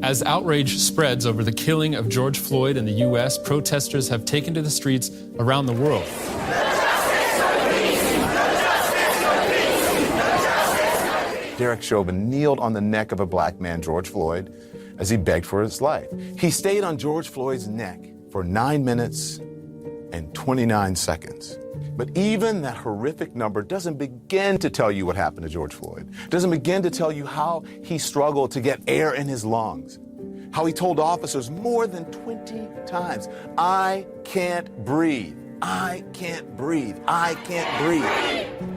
As outrage spreads over the killing of George Floyd in the U.S., protesters have taken to the streets around the world. Derek Chauvin kneeled on the neck of a black man, George Floyd, as he begged for his life. He stayed on George Floyd's neck for 9 minutes and 29 seconds. But even that horrific number doesn't begin to tell you what happened to George Floyd. Doesn't begin to tell you how he struggled to get air in his lungs. How he told officers more than 20 times, "I can't breathe. I can't breathe. I can't breathe.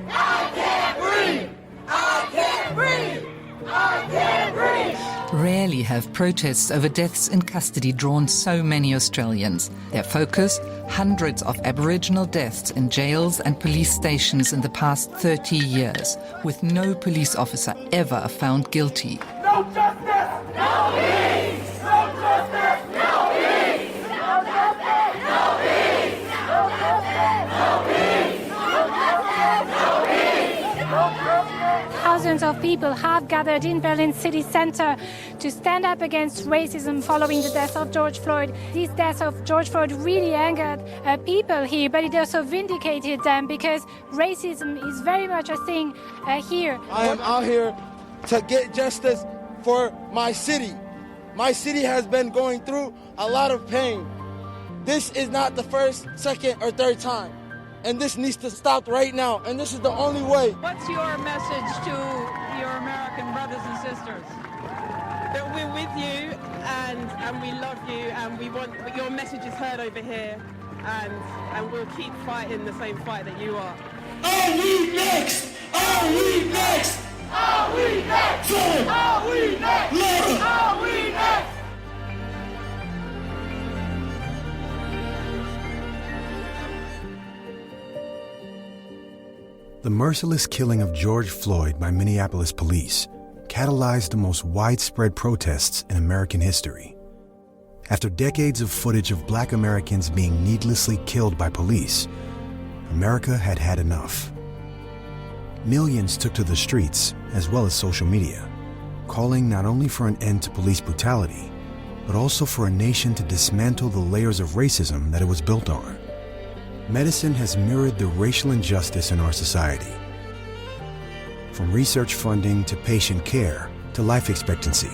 I can't breathe. I can't breathe. I can't breathe." Rarely have protests over deaths in custody drawn so many Australians. Their focus, hundreds of Aboriginal deaths in jails and police stations in the past 30 years, with no police officer ever found guilty. No justice! No peace! No justice! No peace! No justice! No peace! No justice! No peace! No justice! No peace! No justice! Thousands of people have gathered in Berlin city center to stand up against racism following the death of George Floyd. This death of George Floyd really angered people here, but it also vindicated them because racism is very much a thing here. I am out here to get justice for my city. My city has been going through a lot of pain. This is not the first, second, or third time. And this needs to stop right now, and this is the only way. What's your message to your American brothers and sisters? That we're with you, and we love you, and we want your message is heard over here, and we'll keep fighting the same fight that you are. Are we next? Are we next? Are we next? Are we next? Are we next? The merciless killing of George Floyd by Minneapolis police catalyzed the most widespread protests in American history. After decades of footage of Black Americans being needlessly killed by police, America had had enough. Millions took to the streets, as well as social media, calling not only for an end to police brutality, but also for a nation to dismantle the layers of racism that it was built on. Medicine has mirrored the racial injustice in our society. From research funding to patient care to life expectancy,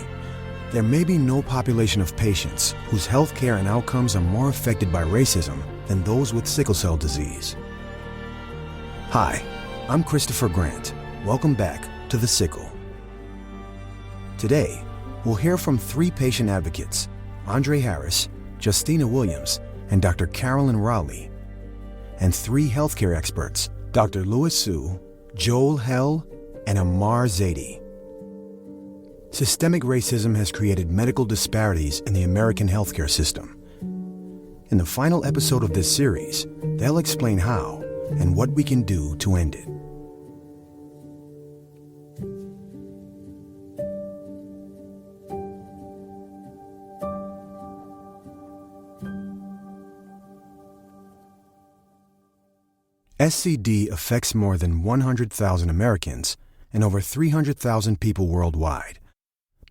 there may be no population of patients whose health care and outcomes are more affected by racism than those with sickle cell disease. Hi, I'm Christopher Grant. Welcome back to The Sickle. Today, we'll hear from 3 patient advocates, Andre Harris, Justina Williams, and Dr. Carolyn Rowley, and 3 healthcare experts, Dr. Louis Su, Joel Helle, and Ahmar Zaidi. Systemic racism has created medical disparities in the American healthcare system. In the final episode of this series, they'll explain how and what we can do to end it. SCD affects more than 100,000 Americans and over 300,000 people worldwide,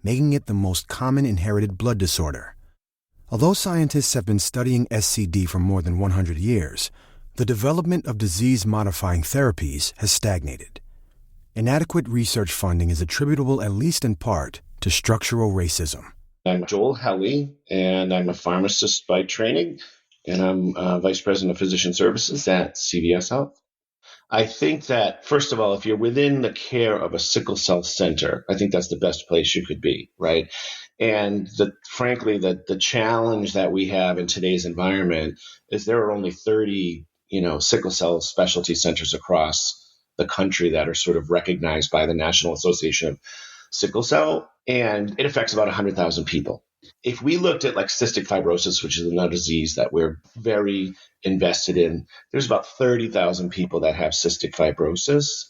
making it the most common inherited blood disorder. Although scientists have been studying SCD for more than 100 years, the development of disease-modifying therapies has stagnated. Inadequate research funding is attributable at least in part to structural racism. I'm Joel Helle, and I'm a pharmacist by training, and I'm Vice President of Physician Services at CVS Health. I think that, first of all, if you're within the care of a sickle cell center, I think that's the best place you could be, right? And frankly, the challenge that we have in today's environment is there are only 30, sickle cell specialty centers across the country that are sort of recognized by the National Association of Sickle Cell, and it affects about 100,000 people. If we looked at like cystic fibrosis, which is another disease that we're very invested in, there's about 30,000 people that have cystic fibrosis,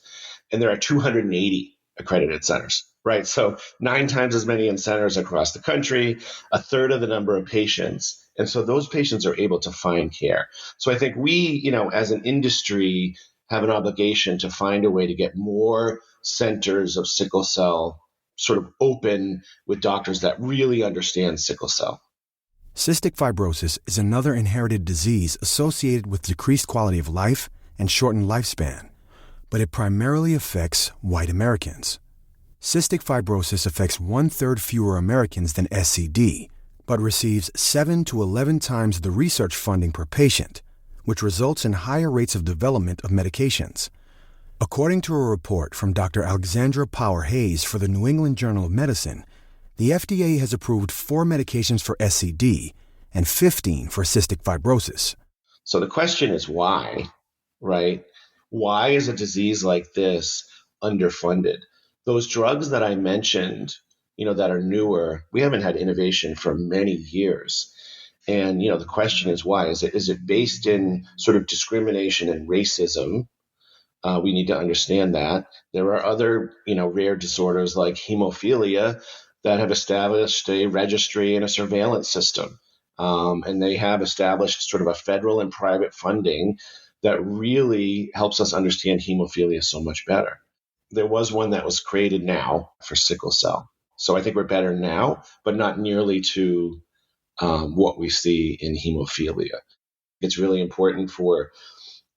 and there are 280 accredited centers, right? So 9 times as many in centers across the country, a third of the number of patients. And so those patients are able to find care. So I think we, as an industry, have an obligation to find a way to get more centers of sickle cell sort of open with doctors that really understand sickle cell. Cystic fibrosis is another inherited disease associated with decreased quality of life and shortened lifespan, but it primarily affects white Americans. Cystic fibrosis affects 1/3 fewer Americans than SCD, but receives 7 to 11 times the research funding per patient, which results in higher rates of development of medications. According to a report from Dr. Alexandra Power Hayes for the New England Journal of Medicine, the FDA has approved 4 medications for SCD and 15 for cystic fibrosis. So the question is why, right? Why is a disease like this underfunded? Those drugs that I mentioned, that are newer, we haven't had innovation for many years. And, the question is why? Is it based in sort of discrimination and racism? We need to understand that. There are other, rare disorders like hemophilia that have established a registry and a surveillance system. And they have established sort of a federal and private funding that really helps us understand hemophilia so much better. There was one that was created now for sickle cell. So I think we're better now, but not nearly to what we see in hemophilia. It's really important for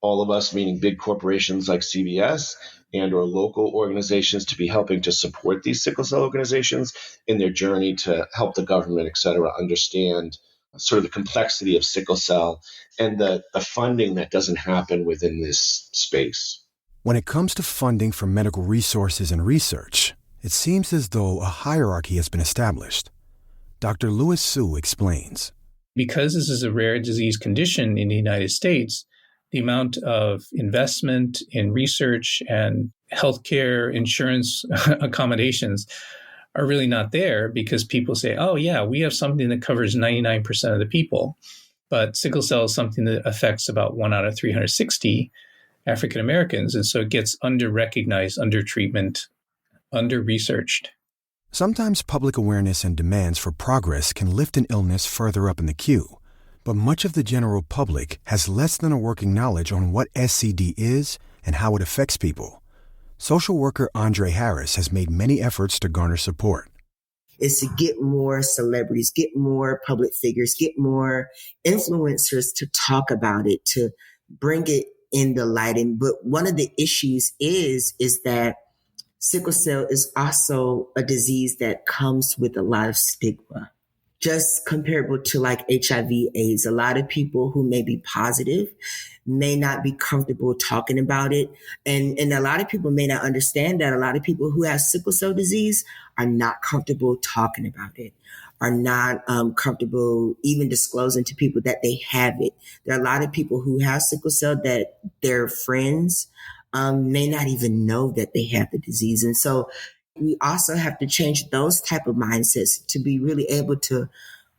all of us, meaning big corporations like CVS and or local organizations, to be helping to support these sickle cell organizations in their journey to help the government, et cetera, understand sort of the complexity of sickle cell and the funding that doesn't happen within this space. When it comes to funding for medical resources and research, it seems as though a hierarchy has been established. Dr. Lewis Sue explains. Because this is a rare disease condition in the United States, the amount of investment in research and healthcare insurance accommodations are really not there, because people say, oh, yeah, we have something that covers 99% of the people. But sickle cell is something that affects about 1 out of 360 African Americans. And so it gets under-recognized, under-treatment, under-researched. Sometimes public awareness and demands for progress can lift an illness further up in the queue. But much of the general public has less than a working knowledge on what SCD is and how it affects people. Social worker Andre Harris has made many efforts to garner support. Is to get more celebrities, get more public figures, get more influencers to talk about it, to bring it in the light. But one of the issues is that sickle cell is also a disease that comes with a lot of stigma. Just comparable to like HIV/AIDS, a lot of people who may be positive may not be comfortable talking about it. And a lot of people may not understand that a lot of people who have sickle cell disease are not comfortable talking about it, are not comfortable even disclosing to people that they have it. There are a lot of people who have sickle cell that their friends may not even know that they have the disease. And so we also have to change those type of mindsets to be really able to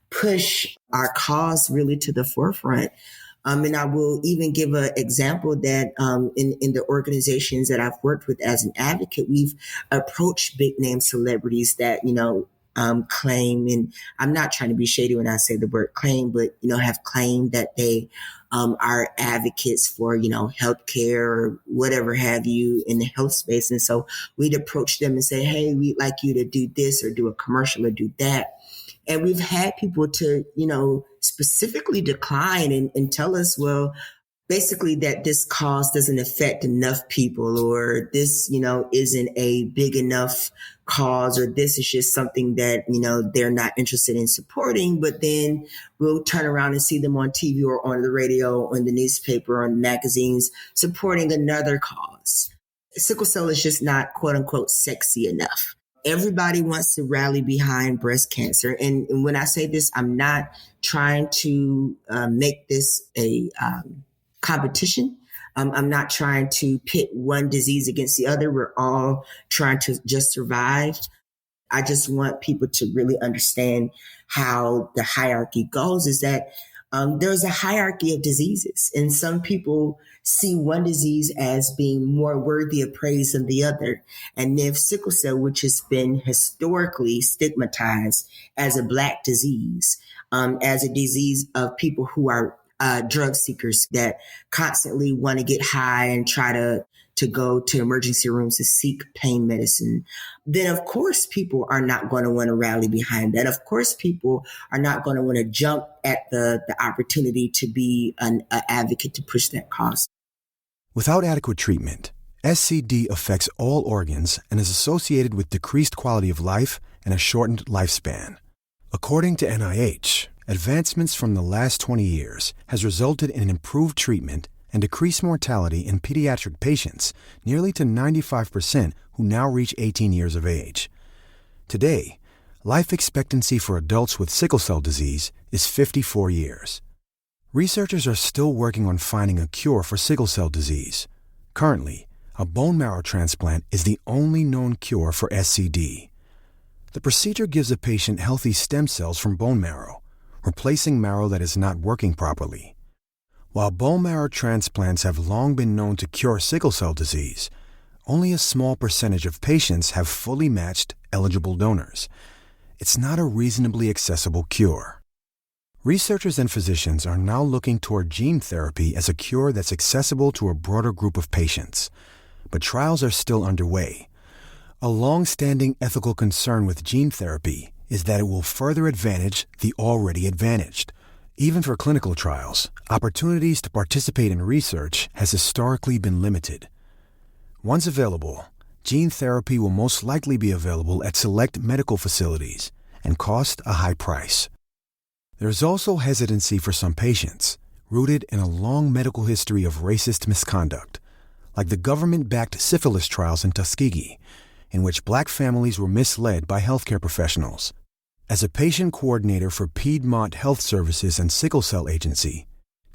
push our cause really to the forefront. And I will even give an example that in the organizations that I've worked with as an advocate, we've approached big name celebrities that, claim, and I'm not trying to be shady when I say the word claim, but, have claimed that they are advocates for, healthcare or whatever have you in the health space. And so we'd approach them and say, hey, we'd like you to do this or do a commercial or do that. And we've had people to, specifically decline and tell us, well, basically that this cause doesn't affect enough people, or this, isn't a big enough cause, or this is just something that, they're not interested in supporting. But then we'll turn around and see them on TV or on the radio, or in the newspaper, or in magazines supporting another cause. Sickle cell is just not, quote unquote, sexy enough. Everybody wants to rally behind breast cancer. And when I say this, I'm not trying to make this a competition. I'm not trying to pit one disease against the other. We're all trying to just survive. I just want people to really understand how the hierarchy goes, is that there's a hierarchy of diseases, and some people see one disease as being more worthy of praise than the other. And if sickle cell, which has been historically stigmatized as a Black disease, as a disease of people who are drug seekers that constantly want to get high and try to to go to emergency rooms to seek pain medicine, then of course people are not going to want to rally behind that. Of course people are not going to want to jump at the opportunity to be an advocate to push that cause. Without adequate treatment, SCD affects all organs and is associated with decreased quality of life and a shortened lifespan. According to NIH, advancements from the last 20 years has resulted in improved treatment and decreased mortality in pediatric patients nearly to 95% who now reach 18 years of age. Today, life expectancy for adults with sickle cell disease is 54 years. Researchers are still working on finding a cure for sickle cell disease. Currently, a bone marrow transplant is the only known cure for SCD. The procedure gives a patient healthy stem cells from bone marrow, replacing marrow that is not working properly. While bone marrow transplants have long been known to cure sickle cell disease, only a small percentage of patients have fully matched eligible donors. It's not a reasonably accessible cure. Researchers and physicians are now looking toward gene therapy as a cure that's accessible to a broader group of patients. But trials are still underway. A long-standing ethical concern with gene therapy is that it will further advantage the already advantaged. Even for clinical trials, opportunities to participate in research has historically been limited. Once available, gene therapy will most likely be available at select medical facilities and cost a high price. There is also hesitancy for some patients, rooted in a long medical history of racist misconduct, like the government-backed syphilis trials in Tuskegee, in which black families were misled by healthcare professionals. As a patient coordinator for Piedmont Health Services and Sickle Cell Agency,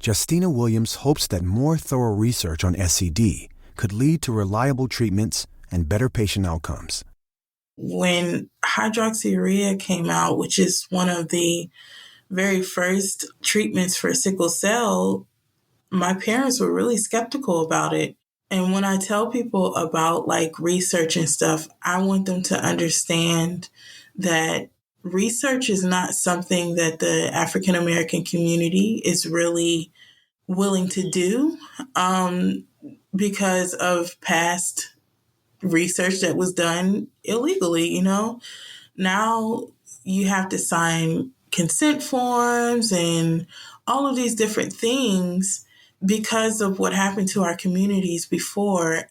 Justina Williams hopes that more thorough research on SCD could lead to reliable treatments and better patient outcomes. When hydroxyurea came out, which is one of the very first treatments for sickle cell, my parents were really skeptical about it. And when I tell people about research and stuff, I want them to understand that research is not something that the African American community is really willing to do because of past research that was done illegally. Now you have to sign consent forms and all of these different things because of what happened to our communities before.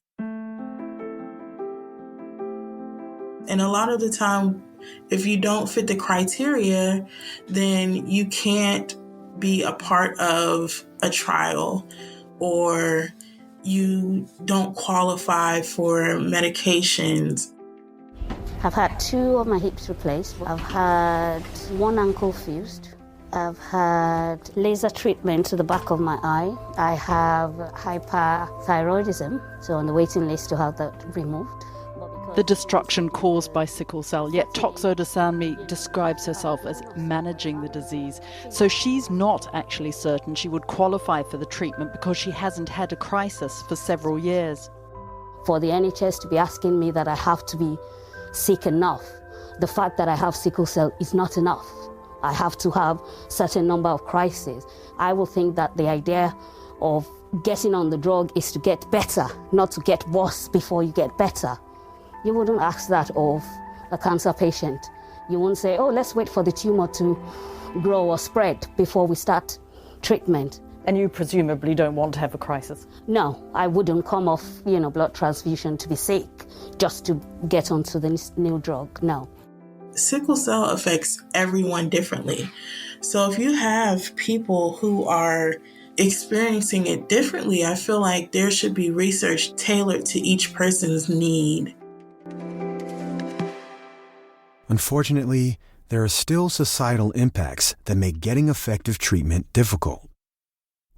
And a lot of the time, if you don't fit the criteria, then you can't be a part of a trial, or you don't qualify for medications. I've had 2 of my hips replaced. I've had 1 ankle fused. I've had laser treatment to the back of my eye. I have hyperthyroidism, so on the waiting list to have that removed. The destruction caused by sickle cell, yet Toxo Desanmi describes herself as managing the disease. So she's not actually certain she would qualify for the treatment because she hasn't had a crisis for several years. For the NHS to be asking me that I have to be sick enough, the fact that I have sickle cell is not enough. I have to have certain number of crises. I will think that the idea of getting on the drug is to get better, not to get worse before you get better. You wouldn't ask that of a cancer patient. You wouldn't say, oh, let's wait for the tumor to grow or spread before we start treatment. And you presumably don't want to have a crisis? No, I wouldn't come off, blood transfusion to be sick just to get onto the new drug, no. Sickle cell affects everyone differently. So if you have people who are experiencing it differently, I feel like there should be research tailored to each person's need. Unfortunately, there are still societal impacts that make getting effective treatment difficult.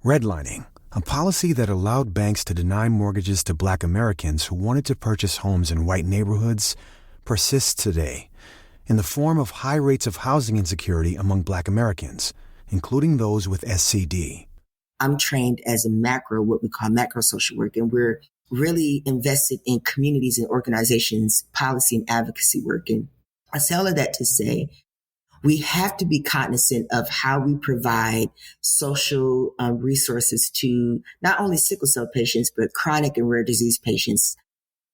Redlining, a policy that allowed banks to deny mortgages to Black Americans who wanted to purchase homes in white neighborhoods, persists today in the form of high rates of housing insecurity among Black Americans, including those with SCD. I'm trained as what we call macro social work, and we're really invested in communities and organizations, policy and advocacy work. And I say all of that to say, We have to be cognizant of how we provide social resources to not only sickle cell patients, but chronic and rare disease patients,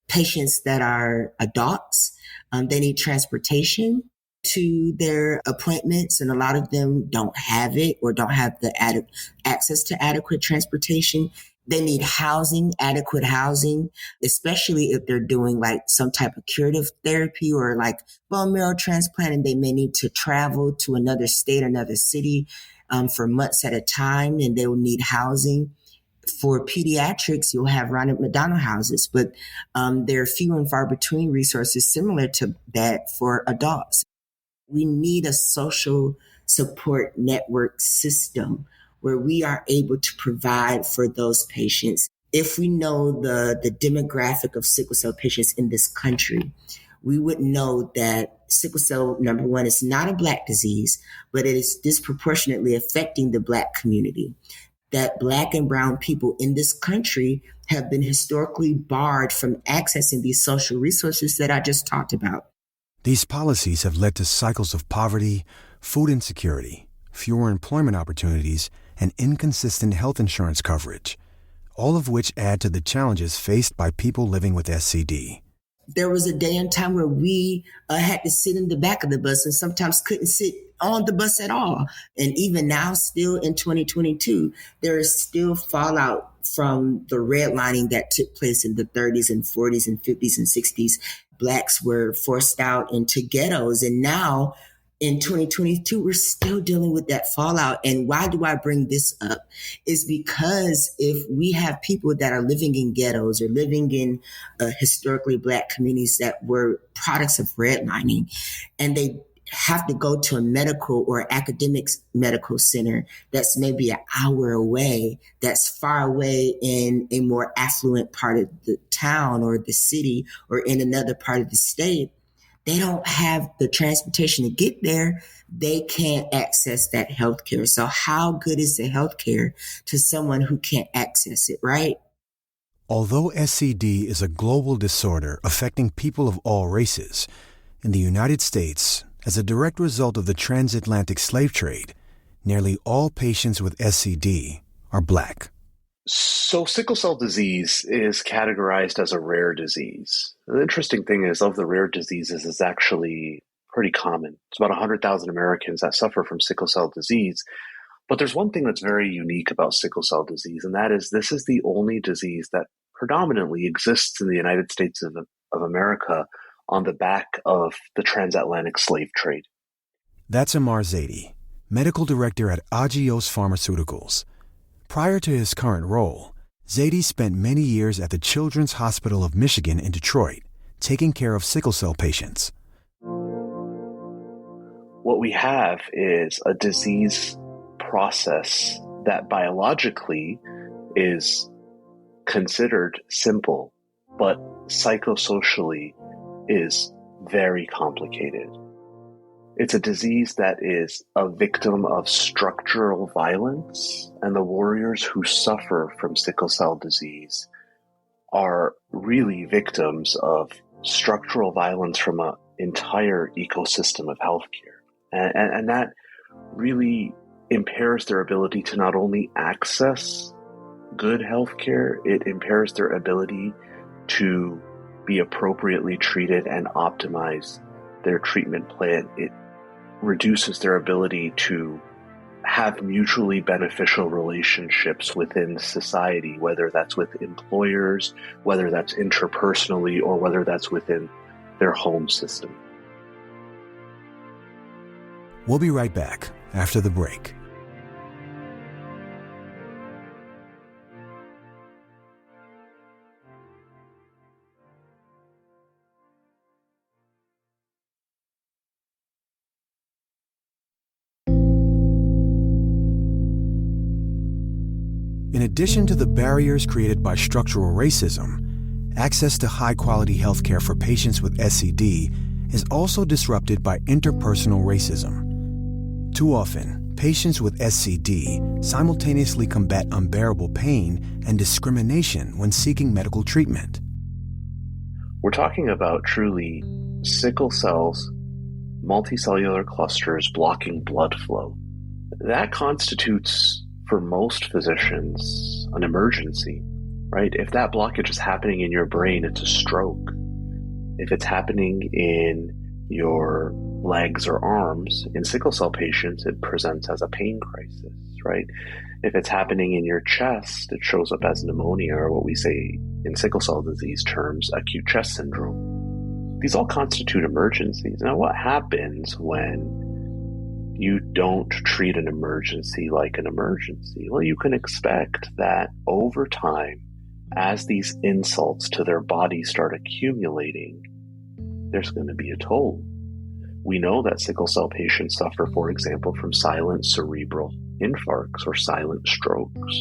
patients that are adults. They need transportation to their appointments, and a lot of them don't have it or don't have the access to adequate transportation. They need housing, adequate housing, especially if they're doing like some type of curative therapy or like bone marrow transplant, and they may need to travel to another state, another city for months at a time, and they will need housing. For pediatrics, you'll have Ronald McDonald houses, but there are few and far between resources similar to that for adults. We need a social support network system where we are able to provide for those patients. If we know the demographic of sickle cell patients in this country, we would know that sickle cell, number one, is not a Black disease, but it is disproportionately affecting the Black community. That Black and brown people in this country have been historically barred from accessing these social resources that I just talked about. These policies have led to cycles of poverty, food insecurity, fewer employment opportunities, and inconsistent health insurance coverage, all of which add to the challenges faced by people living with SCD. There was a day and time where we had to sit in the back of the bus and sometimes couldn't sit on the bus at all. And even now, still in 2022, there is still fallout from the redlining that took place in the 30s and 40s and 50s and 60s. Blacks were forced out into ghettos. And now in 2022, we're still dealing with that fallout. And why do I bring this up? Is because if we have people that are living in ghettos or living in historically Black communities that were products of redlining, and they have to go to a medical or academic medical center that's maybe an hour away, that's far away in a more affluent part of the town or the city or in another part of the state, they don't have the transportation to get there. They can't access that healthcare. So how good is the healthcare to someone who can't access it, right? Although SCD is a global disorder affecting people of all races, in the United States, as a direct result of the transatlantic slave trade, nearly all patients with SCD are Black. So sickle cell disease is categorized as a rare disease. The interesting thing is, of the rare diseases, it's actually pretty common. It's about 100,000 Americans that suffer from sickle cell disease. But there's one thing that's very unique about sickle cell disease, and that is this is the only disease that predominantly exists in the United States of America on the back of the transatlantic slave trade. That's Ahmar Zaidi, medical director at Agios Pharmaceuticals. Prior to his current role, Zaidi spent many years at the Children's Hospital of Michigan in Detroit, taking care of sickle cell patients. What we have is a disease process that biologically is considered simple, but psychosocially is very complicated. It's a disease that is a victim of structural violence, and the warriors who suffer from sickle cell disease are really victims of structural violence from an entire ecosystem of healthcare. And that really impairs their ability to not only access good healthcare, it impairs their ability to be appropriately treated and optimize their treatment plan. It reduces their ability to have mutually beneficial relationships within society, whether that's with employers, whether that's interpersonally, or whether that's within their home system. We'll be right back after the break. In addition to the barriers created by structural racism, access to high-quality healthcare for patients with SCD is also disrupted by interpersonal racism. Too often, patients with SCD simultaneously combat unbearable pain and discrimination when seeking medical treatment. We're talking about truly sickle cell's multicellular clusters blocking blood flow. That constitutes, for most physicians, an emergency, right? If that blockage is happening in your brain, it's a stroke. If it's happening in your legs or arms, in sickle cell patients, it presents as a pain crisis, right? If it's happening in your chest, it shows up as pneumonia, or what we say in sickle cell disease terms, acute chest syndrome. These all constitute emergencies. Now, what happens when you don't treat an emergency like an emergency? Well, you can expect that over time, as these insults to their body start accumulating, there's going to be a toll. We know that sickle cell patients suffer, for example, from silent cerebral infarcts or silent strokes.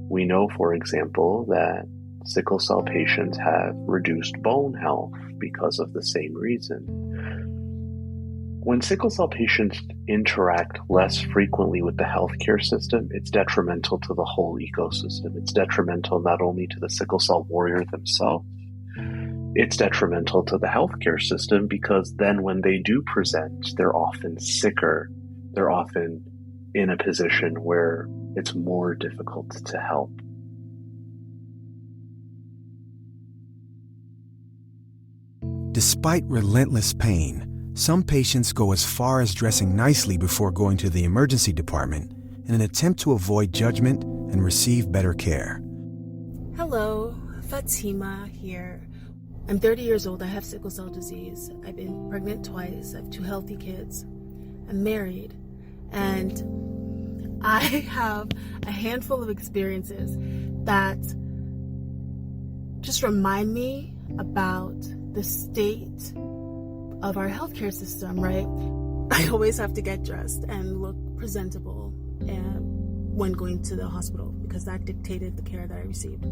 We know, for example, that sickle cell patients have reduced bone health because of the same reason. When sickle cell patients interact less frequently with the healthcare system, it's detrimental to the whole ecosystem. It's detrimental not only to the sickle cell warrior themselves, it's detrimental to the healthcare system, because then when they do present, they're often sicker. They're often in a position where it's more difficult to help. Despite relentless pain, some patients go as far as dressing nicely before going to the emergency department in an attempt to avoid judgment and receive better care. Hello, Fatima here. I'm 30 years old. I have sickle cell disease. I've been pregnant twice. I have 2 healthy kids. I'm married. And I have a handful of experiences that just remind me about the state of our healthcare system, right? I always have to get dressed and look presentable when going to the hospital, because that dictated the care that I received.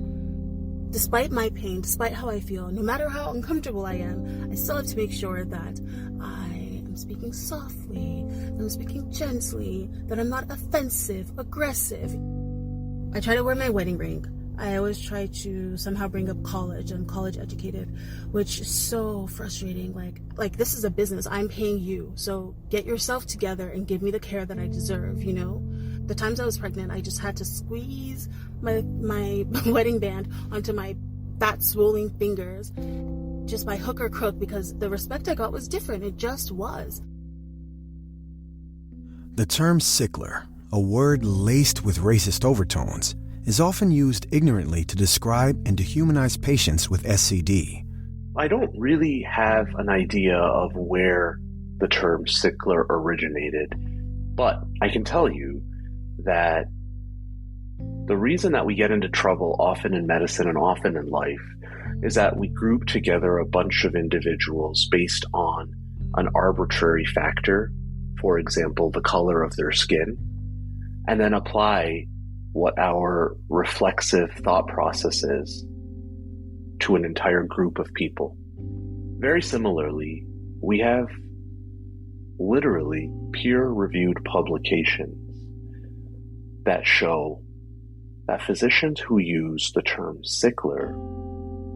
Despite my pain, despite how I feel, no matter how uncomfortable I am, I still have to make sure that I am speaking softly, that I'm speaking gently, that I'm not offensive, aggressive. I try to wear my wedding ring. I always try to somehow bring up college. I'm college educated, which is so frustrating. Like this is a business. I'm paying you. So get yourself together and give me the care that I deserve, you know? The times I was pregnant, I just had to squeeze my wedding band onto my fat, swollen fingers just by hook or crook, because the respect I got was different. It just was. The term sickler, a word laced with racist overtones, is often used ignorantly to describe and dehumanize patients with SCD. I don't really have an idea of where the term sickler originated, but I can tell you that the reason that we get into trouble often in medicine and often in life is that we group together a bunch of individuals based on an arbitrary factor, for example, the color of their skin, and then apply what our reflexive thought process is to an entire group of people. Very similarly, we have literally peer-reviewed publications that show that physicians who use the term sickler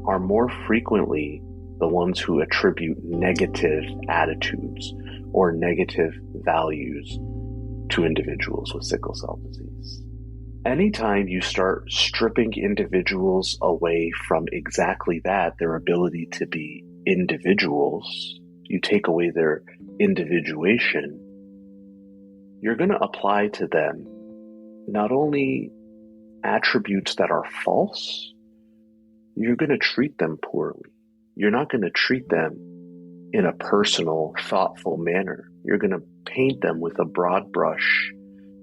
are more frequently the ones who attribute negative attitudes or negative values to individuals with sickle cell disease. Anytime you start stripping individuals away from exactly that, their ability to be individuals, you take away their individuation, you're going to apply to them not only attributes that are false, you're going to treat them poorly. You're not going to treat them in a personal, thoughtful manner. You're going to paint them with a broad brush,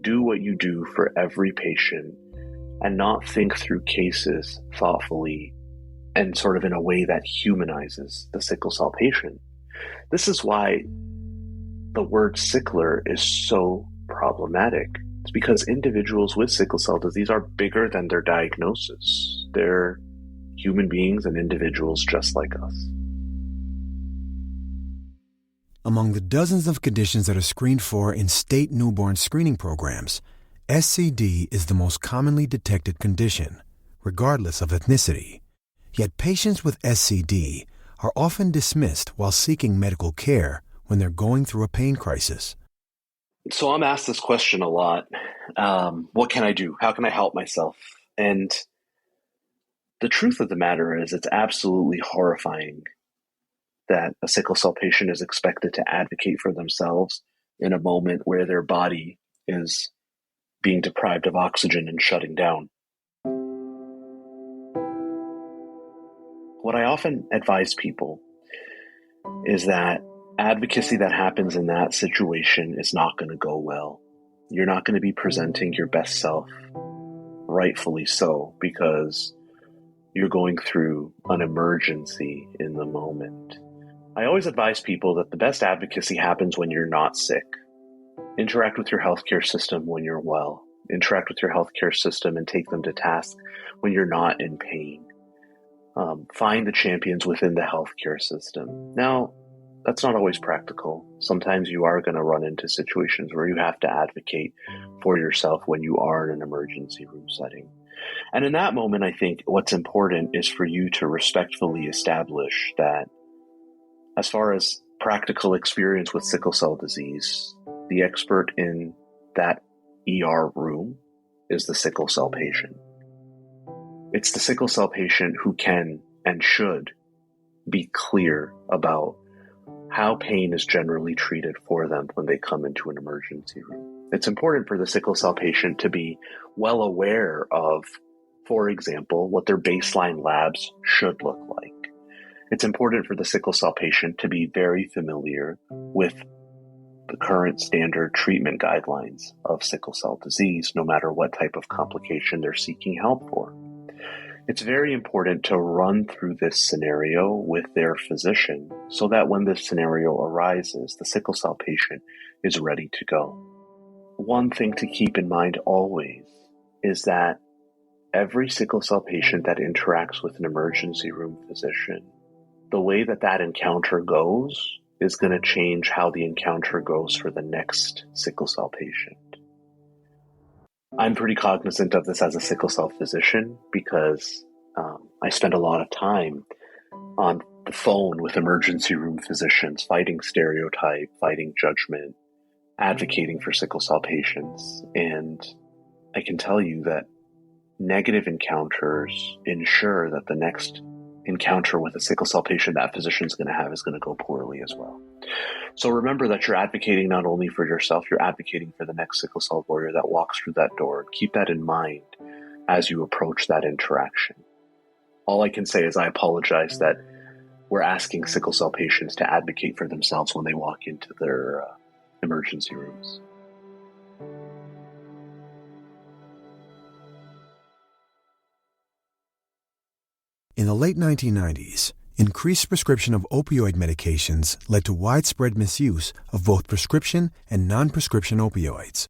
do what you do for every patient, and not think through cases thoughtfully and sort of in a way that humanizes the sickle cell patient. This is why the word sickler is so problematic. It's because individuals with sickle cell disease are bigger than their diagnosis. They're human beings and individuals just like us. Among the dozens of conditions that are screened for in state newborn screening programs, SCD is the most commonly detected condition, regardless of ethnicity. Yet patients with SCD are often dismissed while seeking medical care when they're going through a pain crisis. So I'm asked this question a lot. What can I do? How can I help myself? And the truth of the matter is it's absolutely horrifying that a sickle cell patient is expected to advocate for themselves in a moment where their body is being deprived of oxygen and shutting down. What I often advise people is that advocacy that happens in that situation is not going to go well. You're not going to be presenting your best self, rightfully so, because you're going through an emergency in the moment. I always advise people that the best advocacy happens when you're not sick. Interact with your healthcare system when you're well. Interact with your healthcare system and take them to task when you're not in pain. Find the champions within the healthcare system. Now, that's not always practical. Sometimes you are going to run into situations where you have to advocate for yourself when you are in an emergency room setting. And in that moment, I think what's important is for you to respectfully establish that as far as practical experience with sickle cell disease, the expert in that ER room is the sickle cell patient. It's the sickle cell patient who can and should be clear about how pain is generally treated for them when they come into an emergency room. It's important for the sickle cell patient to be well aware of, for example, what their baseline labs should look like. It's important for the sickle cell patient to be very familiar with the current standard treatment guidelines of sickle cell disease, no matter what type of complication they're seeking help for. It's very important to run through this scenario with their physician so that when this scenario arises, the sickle cell patient is ready to go. One thing to keep in mind always is that every sickle cell patient that interacts with an emergency room physician, the way that that encounter goes is going to change how the encounter goes for the next sickle cell patient. I'm pretty cognizant of this as a sickle cell physician because I spend a lot of time on the phone with emergency room physicians, fighting stereotype, fighting judgment, advocating for sickle cell patients. And I can tell you that negative encounters ensure that the next encounter with a sickle cell patient that physician's going to have is going to go poorly as well. So remember that you're advocating not only for yourself, you're advocating for the next sickle cell warrior that walks through that door. Keep that in mind as you approach that interaction. All I can say is I apologize that we're asking sickle cell patients to advocate for themselves when they walk into their emergency rooms. In the late 1990s, increased prescription of opioid medications led to widespread misuse of both prescription and non-prescription opioids.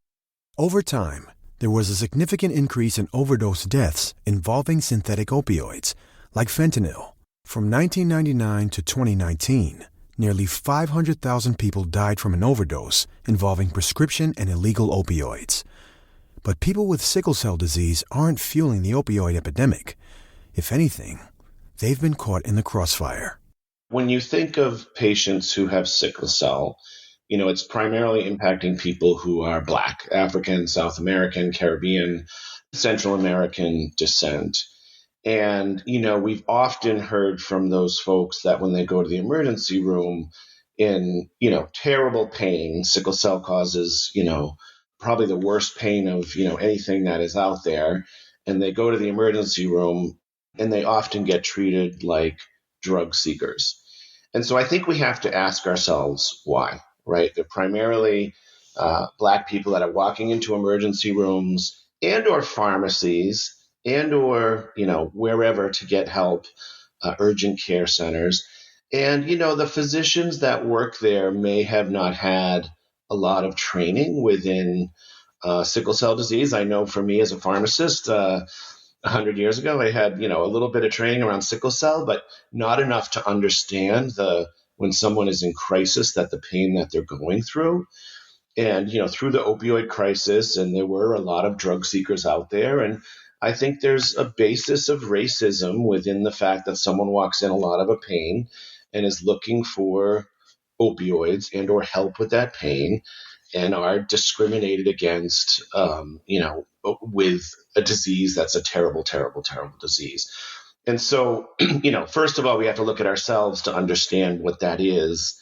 Over time, there was a significant increase in overdose deaths involving synthetic opioids, like fentanyl. From 1999 to 2019, nearly 500,000 people died from an overdose involving prescription and illegal opioids. But people with sickle cell disease aren't fueling the opioid epidemic. If anything, they've been caught in the crossfire. When you think of patients who have sickle cell, it's primarily impacting people who are Black, African, South American, Caribbean, Central American descent. And, we've often heard from those folks that when they go to the emergency room in, terrible pain, sickle cell causes, probably the worst pain of, anything that is out there. And they go to the emergency room and they often get treated like drug seekers. And so I think we have to ask ourselves why, right? They're primarily Black people that are walking into emergency rooms and or pharmacies and or, wherever to get help, urgent care centers. And, the physicians that work there may have not had a lot of training within sickle cell disease. I know for me as a pharmacist, 100 years ago, I had, a little bit of training around sickle cell, but not enough to understand when someone is in crisis, that the pain that they're going through. And, through the opioid crisis, and there were a lot of drug seekers out there. And I think there's a basis of racism within the fact that someone walks in a lot of a pain and is looking for opioids and or help with that pain and are discriminated against, with a disease that's a terrible, terrible, terrible disease. And so, first of all, we have to look at ourselves to understand what that is.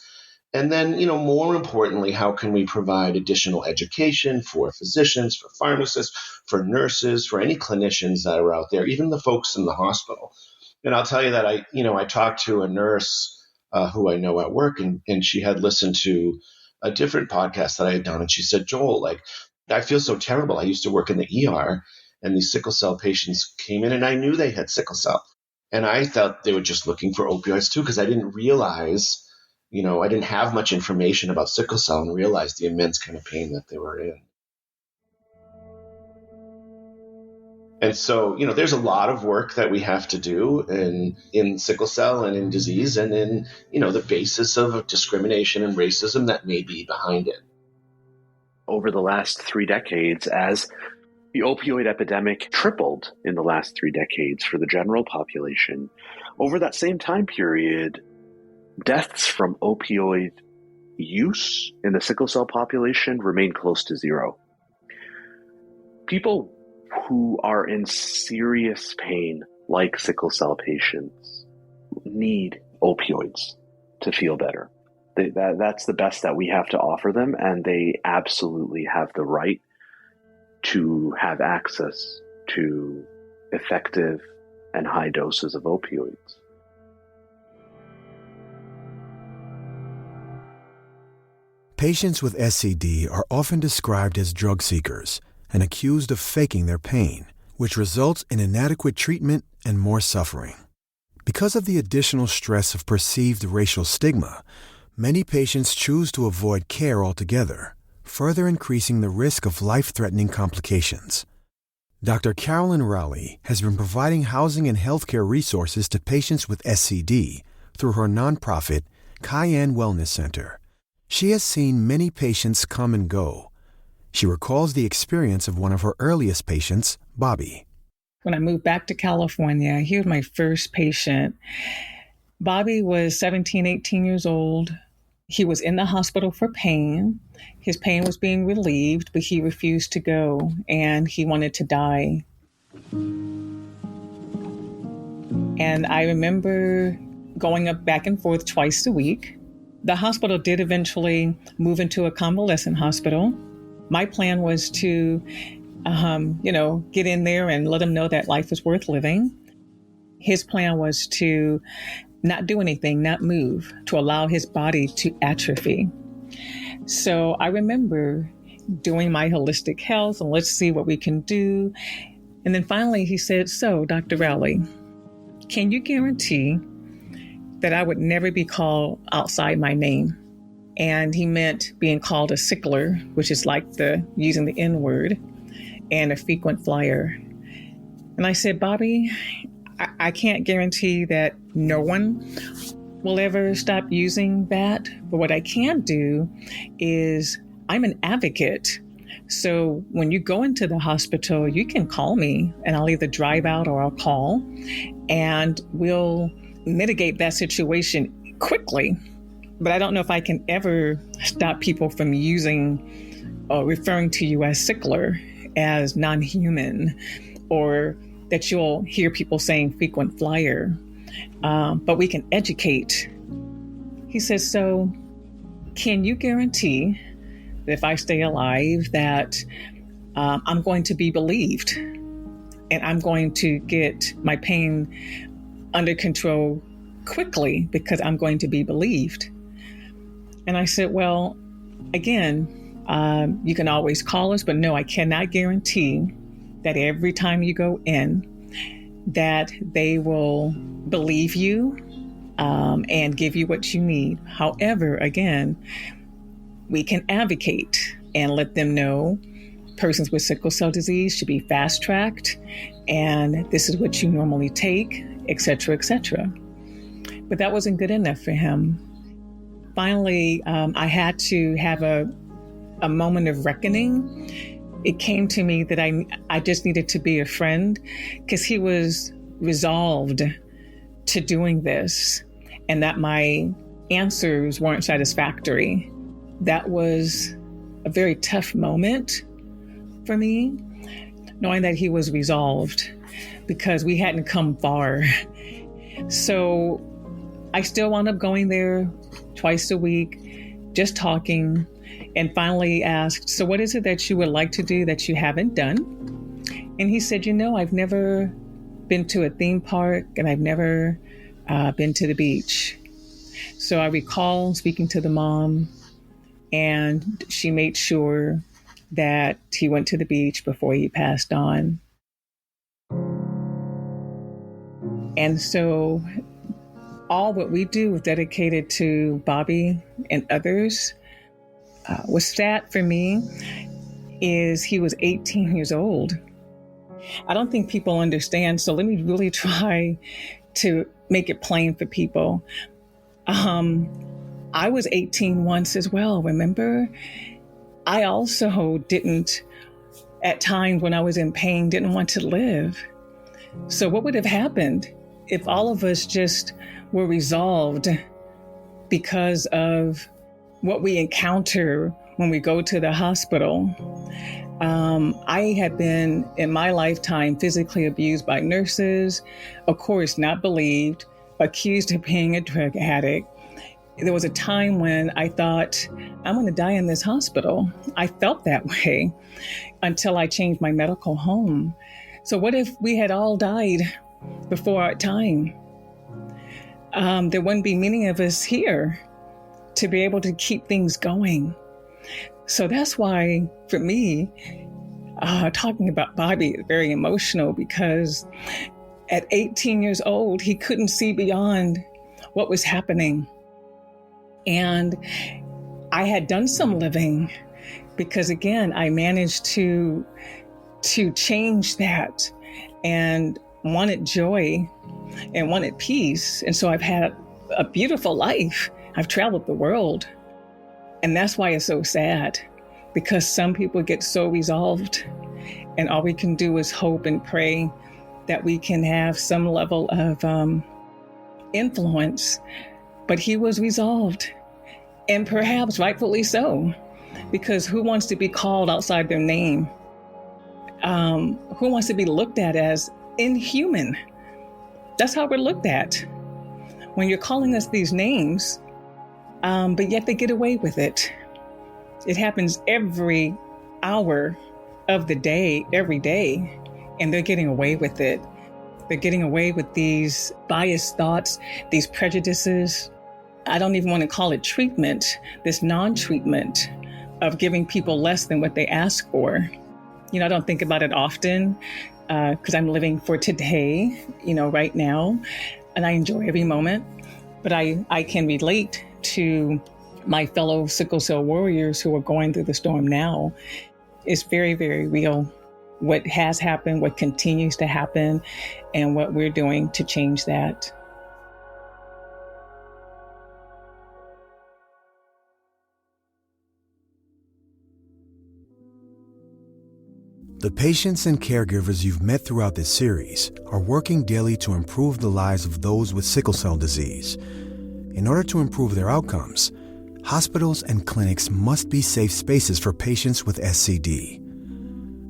And then, more importantly, how can we provide additional education for physicians, for pharmacists, for nurses, for any clinicians that are out there, even the folks in the hospital. And I'll tell you that I talked to a nurse who I know at work, and she had listened to a different podcast that I had done. And she said, Joel, I feel so terrible. I used to work in the ER, and these sickle cell patients came in, and I knew they had sickle cell. And I thought they were just looking for opioids too, because I didn't realize, I didn't have much information about sickle cell and realize the immense kind of pain that they were in. And so, there's a lot of work that we have to do in sickle cell and in disease and in, the basis of discrimination and racism that may be behind it. Over the last 3 decades, as the opioid epidemic tripled in the last 3 decades for the general population, over that same time period, deaths from opioid use in the sickle cell population remain close to zero. People who are in serious pain, like sickle cell patients, need opioids to feel better. That's the best that we have to offer them, and they absolutely have the right to have access to effective and high doses of opioids. Patients with SCD are often described as drug seekers and accused of faking their pain, which results in inadequate treatment and more suffering. Because of the additional stress of perceived racial stigma, many patients choose to avoid care altogether, further increasing the risk of life-threatening complications. Dr. Carolyn Rowley has been providing housing and healthcare resources to patients with SCD through her nonprofit, Cayenne Wellness Center. She has seen many patients come and go. She recalls the experience of one of her earliest patients, Bobby. When I moved back to California, he was my first patient. Bobby was 17, 18 years old. He was in the hospital for pain. His pain was being relieved, but he refused to go, and he wanted to die. And I remember going up back and forth twice a week. The hospital did eventually move into a convalescent hospital. My plan was to, get in there and let him know that life was worth living. His plan was to not do anything, not move, to allow his body to atrophy. So I remember doing my holistic health and let's see what we can do. And then finally he said, so Dr. Rowley, can you guarantee that I would never be called outside my name? And he meant being called a sickler, which is like using the N-word, and a frequent flyer. And I said, Bobby, I can't guarantee that no one will ever stop using that. But what I can do is I'm an advocate. So when you go into the hospital, you can call me and I'll either drive out or I'll call, and we'll mitigate that situation quickly. But I don't know if I can ever stop people from using or referring to you as sickler, as non-human, or that you'll hear people saying frequent flyer. But we can educate. He says, so can you guarantee that if I stay alive that I'm going to be believed and I'm going to get my pain under control quickly because I'm going to be believed? And I said, well, again, you can always call us, but no, I cannot guarantee that every time you go in that they will believe you and give you what you need. However, again, we can advocate and let them know persons with sickle cell disease should be fast-tracked, and this is what you normally take, et cetera, et cetera. But that wasn't good enough for him. Finally, I had to have a moment of reckoning. It came to me that I just needed to be a friend because he was resolved to doing this, and that my answers weren't satisfactory. That was a very tough moment for me, knowing that he was resolved, because we hadn't come far. So I still wound up going there twice a week, just talking, and finally asked, so what is it that you would like to do that you haven't done? And he said, I've never been to a theme park and I've never been to the beach. So I recall speaking to the mom, and she made sure that he went to the beach before he passed on. And so all what we do was dedicated to Bobby and others. What's sad for me is he was 18 years old. I don't think people understand, so let me really try to make it plain for people. I was 18 once as well, remember? I also didn't, at times when I was in pain, didn't want to live. So what would have happened if all of us just were resolved because of what we encounter when we go to the hospital? I had been, in my lifetime, physically abused by nurses, of course, not believed, accused of being a drug addict. There was a time when I thought, I'm going to die in this hospital. I felt that way until I changed my medical home. So what if we had all died before our time? There wouldn't be many of us here to be able to keep things going. So that's why, for me, talking about Bobby is very emotional, because at 18 years old, he couldn't see beyond what was happening. And I had done some living because, again, I managed to change that and wanted joy and wanted peace. And so I've had a beautiful life. I've traveled the world. And that's why it's so sad, because some people get so resolved, and all we can do is hope and pray that we can have some level of influence. But he was resolved, and perhaps rightfully so, because who wants to be called outside their name? Who wants to be looked at as inhuman? That's how we're looked at when you're calling us these names, but yet they get away with it. It happens every hour of the day, every day, and they're getting away with it. They're getting away with these biased thoughts, these prejudices. I don't even want to call it treatment, this non-treatment of giving people less than what they ask for. I don't think about it often because I'm living for today, right now, and I enjoy every moment. But I can relate to my fellow sickle cell warriors who are going through the storm now. It's very, very real. What has happened, what continues to happen, and what we're doing to change that. The patients and caregivers you've met throughout this series are working daily to improve the lives of those with sickle cell disease. In order to improve their outcomes, hospitals and clinics must be safe spaces for patients with SCD.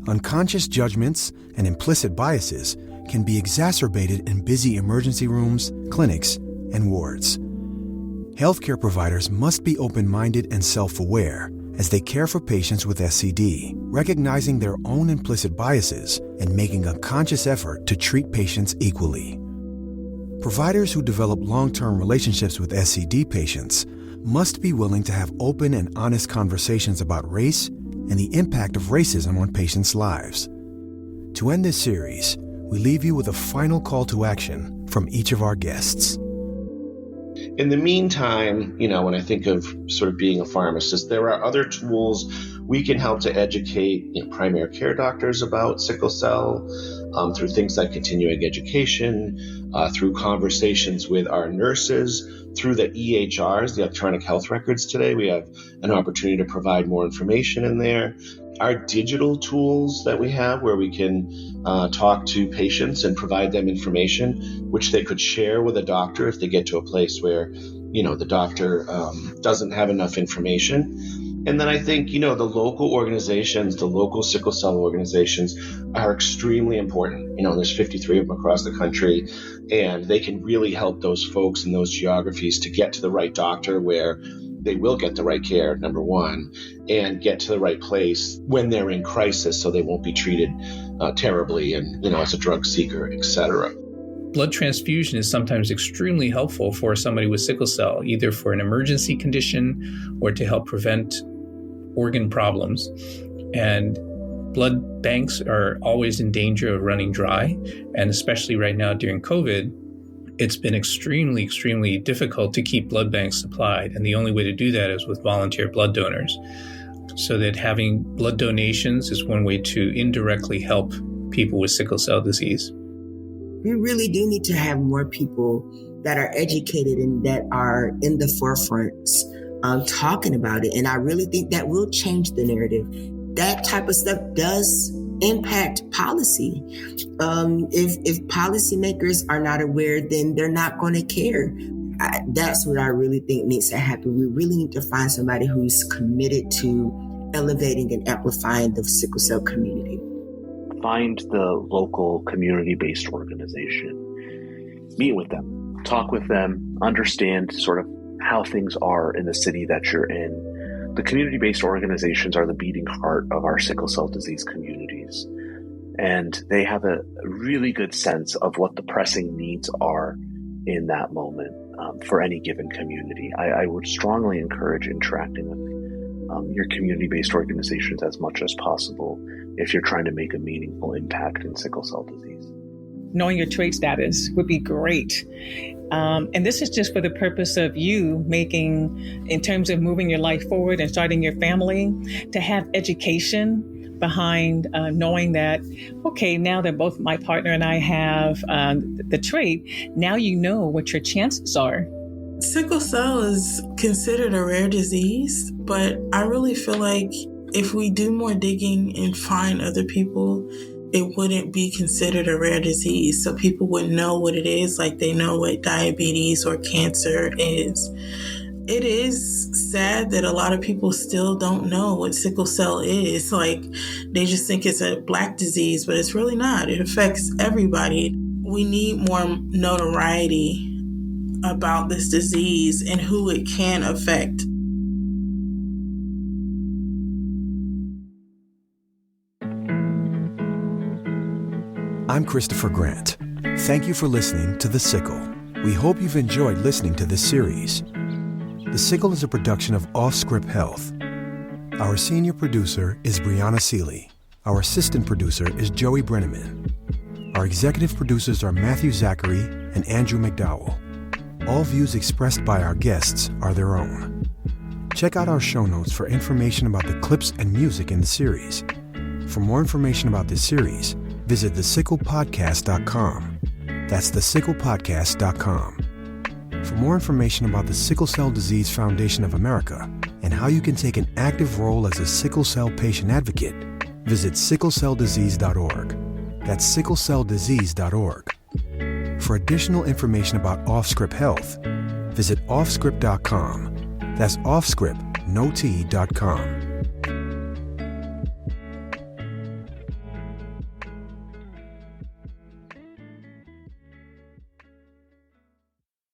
Unconscious judgments and implicit biases can be exacerbated in busy emergency rooms, clinics, and wards. Healthcare providers must be open-minded and self-aware as they care for patients with SCD, recognizing their own implicit biases and making a conscious effort to treat patients equally. Providers who develop long-term relationships with SCD patients must be willing to have open and honest conversations about race and the impact of racism on patients' lives. To end this series, we leave you with a final call to action from each of our guests. In the meantime, when I think of sort of being a pharmacist, there are other tools we can help to educate primary care doctors about sickle cell through things like continuing education, through conversations with our nurses, through the EHRs, the electronic health records today. We have an opportunity to provide more information in there. Our digital tools that we have where we can talk to patients and provide them information, which they could share with a doctor if they get to a place where the doctor doesn't have enough information. And then I think, the local organizations, the local sickle cell organizations are extremely important. There's 53 of them across the country, and they can really help those folks in those geographies to get to the right doctor where they will get the right care, number one, and get to the right place when they're in crisis so they won't be treated terribly and, as a drug seeker, et cetera. Blood transfusion is sometimes extremely helpful for somebody with sickle cell, either for an emergency condition or to help prevent organ problems. And blood banks are always in danger of running dry. And especially right now during COVID, it's been extremely, extremely difficult to keep blood banks supplied. And the only way to do that is with volunteer blood donors. So that having blood donations is one way to indirectly help people with sickle cell disease. We really do need to have more people that are educated and that are in the forefronts talking about it. And I really think that will change the narrative. That type of stuff does impact policy. If policymakers are not aware, then they're not going to care. That's what I really think needs to happen. We really need to find somebody who's committed to elevating and amplifying the sickle cell community. Find the local community-based organization, meet with them, talk with them, understand sort of how things are in the city that you're in. The community-based organizations are the beating heart of our sickle cell disease communities, and they have a really good sense of what the pressing needs are in that moment for any given community. I would strongly encourage interacting with your community-based organizations as much as possible if you're trying to make a meaningful impact in sickle cell disease. Knowing your trait status would be great. And this is just for the purpose of you making, in terms of moving your life forward and starting your family, to have education behind knowing that, okay, now that both my partner and I have the trait, now you know what your chances are. Sickle cell is considered a rare disease, but I really feel like if we do more digging and find other people, it wouldn't be considered a rare disease. So people would know what it is, like they know what diabetes or cancer is. It is sad that a lot of people still don't know what sickle cell is. Like, they just think it's a Black disease, but it's really not. It affects everybody. We need more notoriety about this disease and who it can affect. I'm Christopher Grant. Thank you for listening to The Sickle. We hope you've enjoyed listening to this series. The Sickle is a production of Offscript Health. Our senior producer is Brianna Seeley. Our assistant producer is Joey Brenneman. Our executive producers are Matthew Zachary and Andrew McDowell. All views expressed by our guests are their own. Check out our show notes for information about the clips and music in the series. For more information about this series, visit thesicklepodcast.com. That's thesicklepodcast.com. For more information about the Sickle Cell Disease Foundation of America and how you can take an active role as a sickle cell patient advocate, visit sicklecelldisease.org. That's sicklecelldisease.org. For additional information about Offscript Health, visit offscript.com. That's offscript.com.